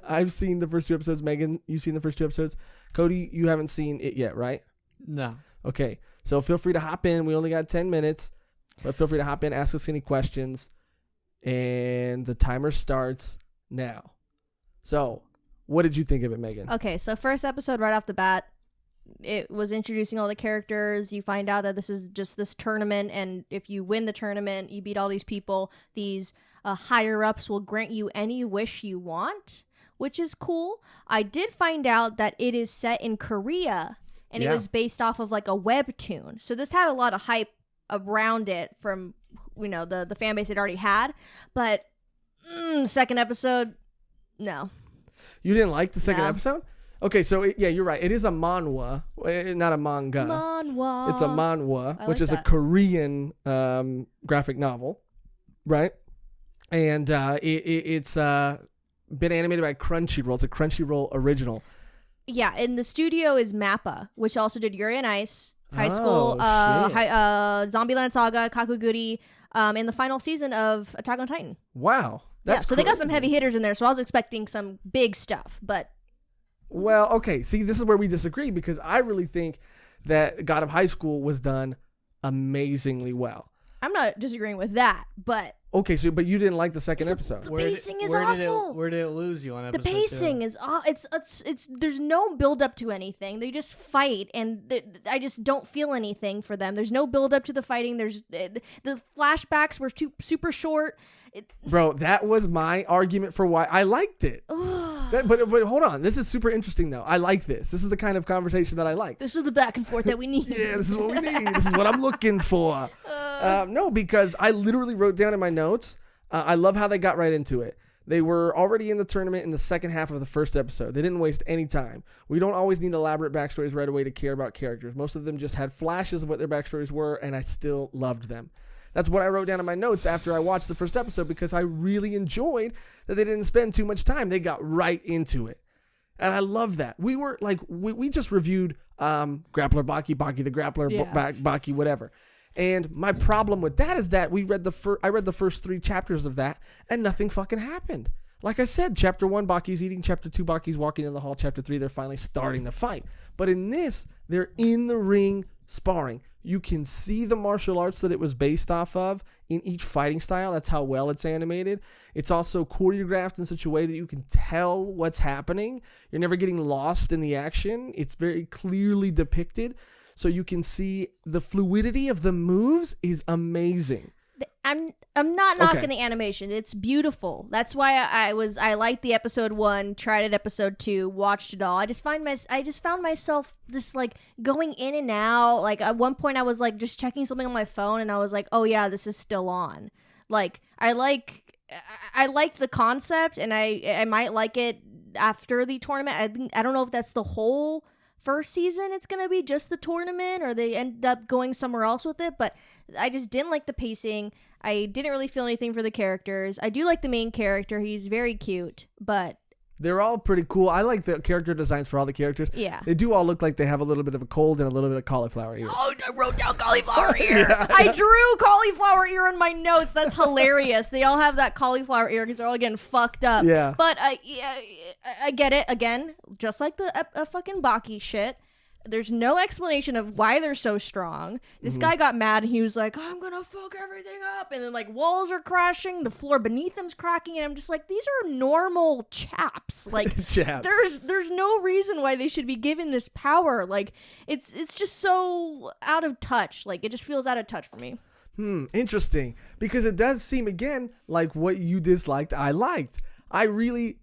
I've seen the first 2 episodes. Megan, you've seen the first 2 episodes. Cody, you haven't seen it yet, right? No. Okay. So feel free to hop in. We only got 10 minutes, but feel free to hop in, ask us any questions, and the timer starts now. So, what did you think of it, Megan? Okay, so first episode right off the bat, it was introducing all the characters. You find out that this is just this tournament, and if you win the tournament, you beat all these people, these higher-ups will grant you any wish you want, which is cool. I did find out that it is set in Korea, and it was based off of like a webtoon. So this had a lot of hype around it from, you know, the fan base it already had. But second episode, no. You didn't like the second episode? Okay, so you're right. It is a manhwa, not a manga. Manhwa. It's a manhwa, which like is that. a Korean graphic novel, right? And it's been animated by Crunchyroll. It's a Crunchyroll original. Yeah, and the studio is MAPPA, which also did Yuri on Ice, High School, Zombieland Saga, Kakuguri, in the final season of Attack on Titan. Wow. That's so they got some heavy hitters in there, so I was expecting some big stuff, but... Well, okay, see, this is where we disagree, because I really think that God of High School was done amazingly well. I'm not disagreeing with that, but... Okay, so but you didn't like the second episode. The pacing is awful. Where did it lose you on episode 2? The pacing is it's there's no build up to anything. They just fight, and I just don't feel anything for them. There's no build up to the fighting. There's the flashbacks were super short. Bro, that was my argument for why I liked it. But hold on, this is super interesting though. I like this. This is the kind of conversation that I like. This is the back and forth that we need. Yeah, this is what we need. This is what I'm looking for. No, because I literally wrote down in my notes. I love how they got right into it. They were already in the tournament in the second half of the first episode. They didn't waste any time. We don't always need elaborate backstories right away to care about characters. Most of them just had flashes of what their backstories were, and I still loved them. That's what I wrote down in my notes after I watched the first episode, because I really enjoyed that they didn't spend too much time. They got right into it. And I love that. We were like, we just reviewed Grappler Baki, Baki the Grappler, Baki whatever. And my problem with that is that I read the first 3 chapters of that, and nothing fucking happened. Like I said, chapter 1, Baki's eating. Chapter 2, Baki's walking in the hall. Chapter 3, they're finally starting to fight. But in this, they're in the ring sparring. You can see the martial arts that it was based off of in each fighting style. That's how well it's animated. It's also choreographed in such a way that you can tell what's happening. You're never getting lost in the action. It's very clearly depicted. So you can see the fluidity of the moves is amazing. I'm not knocking the animation. It's beautiful. That's why I liked the episode 1, tried it episode 2, watched it all. I just found myself just like going in and out. Like at one point I was like just checking something on my phone, and I was like, oh yeah, this is still on. Like I liked the concept, and I might like it after the tournament. I don't know if that's the whole first season it's gonna be just the tournament, or they end up going somewhere else with it, but I just didn't like the pacing. I didn't really feel anything for the characters. I do like the main character. He's very cute, but they're all pretty cool. I like the character designs for all the characters. Yeah. They do all look like they have a little bit of a cold and a little bit of cauliflower ear. Oh, I wrote down cauliflower ear. I drew cauliflower ear in my notes. That's hilarious. They all have that cauliflower ear because they're all getting fucked up. Yeah. But I get it. Again, just like the fucking Baki shit. There's no explanation of why they're so strong. This guy got mad and he was like, I'm gonna fuck everything up. And then like walls are crashing, the floor beneath them's cracking, and I'm just like, these are normal chaps. Like chaps. There's no reason why they should be given this power. Like it's just so out of touch. Like it just feels out of touch for me. Interesting. Because it does seem again like what you disliked, I liked.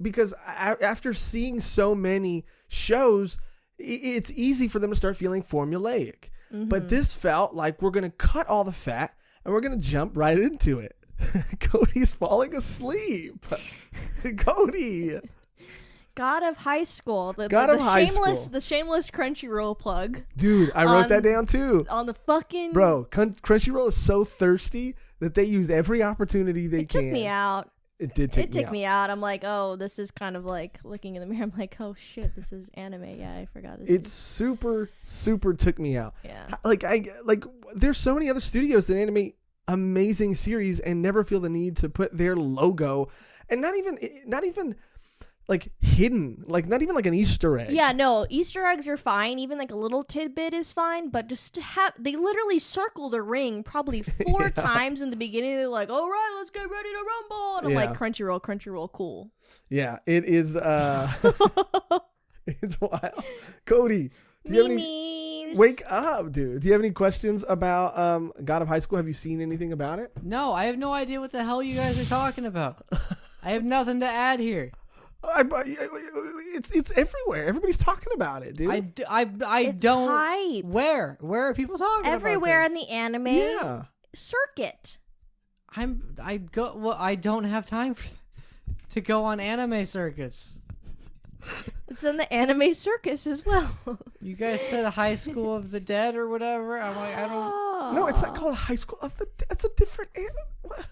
Because after seeing so many shows, it's easy for them to start feeling formulaic. But this felt like we're going to cut all the fat and we're going to jump right into it. Cody's falling asleep. Cody. God of High School. The shameless Crunchyroll plug. Dude, I wrote that down too. On the fucking... Bro, Crunchyroll is so thirsty that they use every opportunity they can. It took me out. It did take me out. It took me out. I'm like, oh, this is kind of like looking in the mirror. I'm like, oh shit, this is anime. Yeah, I forgot this. It's super took me out. Yeah. Like there's so many other studios that animate amazing series and never feel the need to put their logo, and not even like hidden, like not even like an Easter egg. Yeah, no, Easter eggs are fine. Even like a little tidbit is fine. But just to have, they literally circled a ring probably 4 times in the beginning. They're like, all right, let's get ready to rumble. And I'm like, Crunchyroll, cool. Yeah, it is. It's wild. Cody, do you have any? Wake up, dude. Do you have any questions about God of High School? Have you seen anything about it? No, I have no idea what the hell you guys are talking about. I have nothing to add here. It's everywhere. Everybody's talking about it, dude. I It's don't. hype. Where are people talking Everywhere about in the anime circuit. I don't have time to go on anime circuits. It's in the anime circus as well. You guys said High School of the Dead or whatever. I'm like, I don't. No, it's not called High School of the Dead. It's a different anime.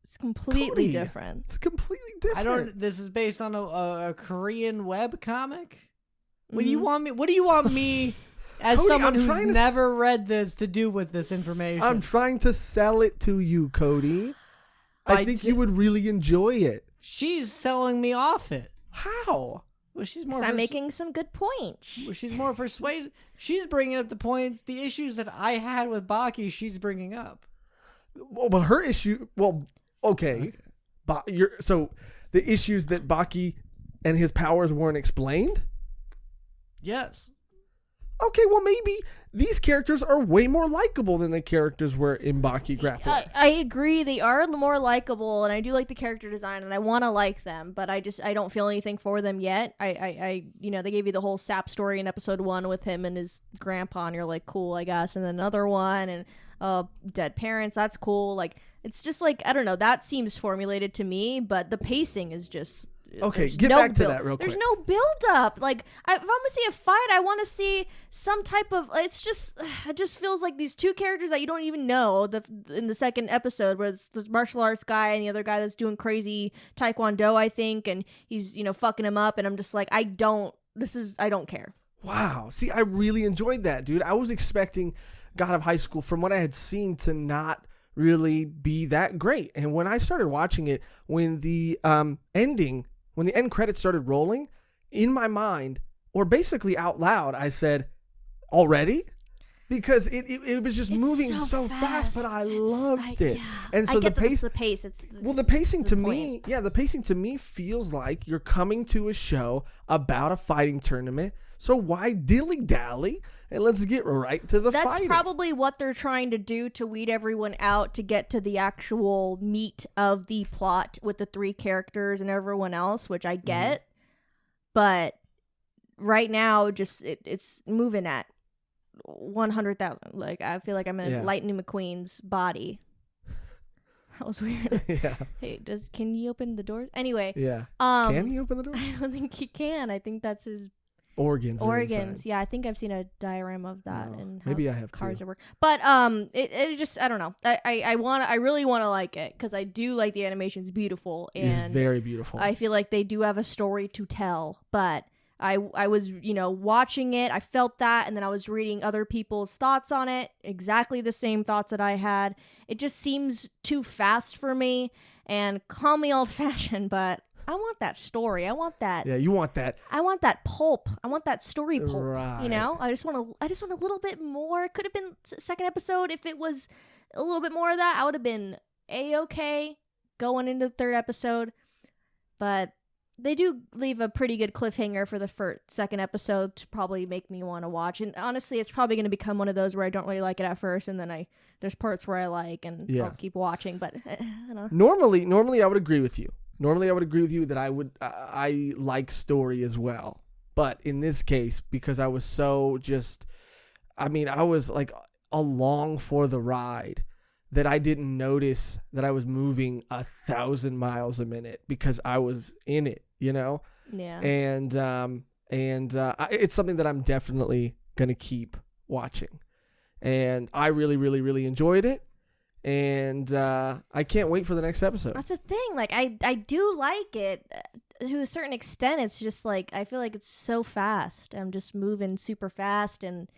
It's completely Cody, different. It's completely different. I don't. This is based on a Korean web comic. What do you want me? What do you want me, as Cody, someone I'm who's trying to never read this, to do with this information? I'm trying to sell it to you, Cody. I think you would really enjoy it. She's selling me off it. How? Well, she's more. I'm making some good points. Well, she's more persuasive. She's bringing up the points, the issues that I had with Baki. She's bringing up. Well, but her issue. Well, okay. So the issues that Baki and his powers weren't explained. Yes. Okay, well, maybe these characters are way more likable than the characters were in Baki Grappler. I agree. They are more likable, and I do like the character design, and I want to like them, but I don't feel anything for them yet. They gave you the whole Sap story in episode 1 with him and his grandpa, and you're like, cool, I guess. And then another one, and dead parents, that's cool. Like, it's just like, I don't know, that seems formulated to me, but the pacing is just... Okay, get back to that real quick. There's no build-up. Like, if I'm going to see a fight, I want to see some type of... it just feels like these two characters that you don't even know in the second episode, where it's the martial arts guy and the other guy that's doing crazy taekwondo, I think, and he's, fucking him up, and I'm just like, I don't care. Wow. See, I really enjoyed that, dude. I was expecting God of High School, from what I had seen, to not really be that great. And when I started watching it, when the end credits started rolling, in my mind, or basically out loud, I said, already? Because it was just moving so fast, but I loved it. Yeah. And so the pace. the pacing to me, the pacing to me feels like you're coming to a show about a fighting tournament. So why dilly-dally? And let's get right to the fighting. That's probably what they're trying to do, to weed everyone out, to get to the actual meat of the plot with the 3 characters and everyone else, which I get. Mm-hmm. But right now, just it's moving at 100,000. Like, I feel like I'm in Lightning McQueen's body. That was weird. Yeah. Hey, can he open the doors? Anyway. Yeah. Can he open the doors? I don't think he can. I think that's his... Organs. Yeah, I think I've seen a diagram of that and how maybe I have cars too. work. But it just, I don't know. I really want to like it, because I do like the animation's beautiful, and it's very beautiful. I feel like they do have a story to tell. But I was watching it, I felt that, and then I was reading other people's thoughts on it, exactly the same thoughts that I had. It just seems too fast for me, and call me old fashioned, but I want that story. I want that. Yeah, you want that. I want that pulp. I want that story pulp. Right. I just want a little bit more. Could have been second episode. If it was a little bit more of that, I would have been A-okay going into the third episode. But they do leave a pretty good cliffhanger for the second episode to probably make me want to watch. And honestly, it's probably going to become one of those where I don't really like it at first, and then there's parts where I like, and I'll keep watching. But I don't know. Normally, I would agree with you. That I like story as well. But in this case, because I was so I was like along for the ride, that I didn't notice that I was moving 1,000 miles a minute because I was in it, Yeah. And it's something that I'm definitely going to keep watching. And I really, really, really enjoyed it. And I can't wait for the next episode. That's the thing. Like, I do like it to a certain extent. It's just like, I feel like it's so fast. I'm just moving super fast, and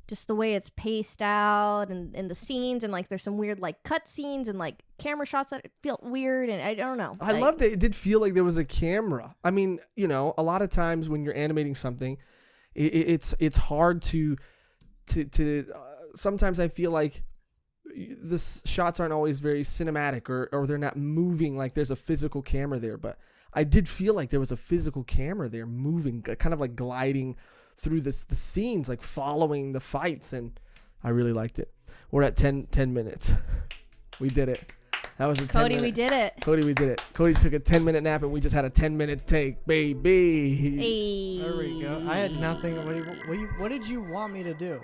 just the way it's paced out and the scenes, and like there's some weird like cut scenes and like camera shots that feel weird, and I don't know. I loved it. It did feel like there was a camera. I mean, you know, a lot of times when you're animating something, it's hard to sometimes I feel like the shots aren't always very cinematic or they're not moving like there's a physical camera there, but I did feel like there was a physical camera there moving, kind of like gliding through the scenes, like following the fights, and I really liked it. We're at 10 minutes. We did it. That was a 10 Cody, minute. we did it. Cody, we did it. Cody took a 10-minute nap, and we just had a 10-minute take, baby. Hey. There we go. I had nothing. What did you want me to do?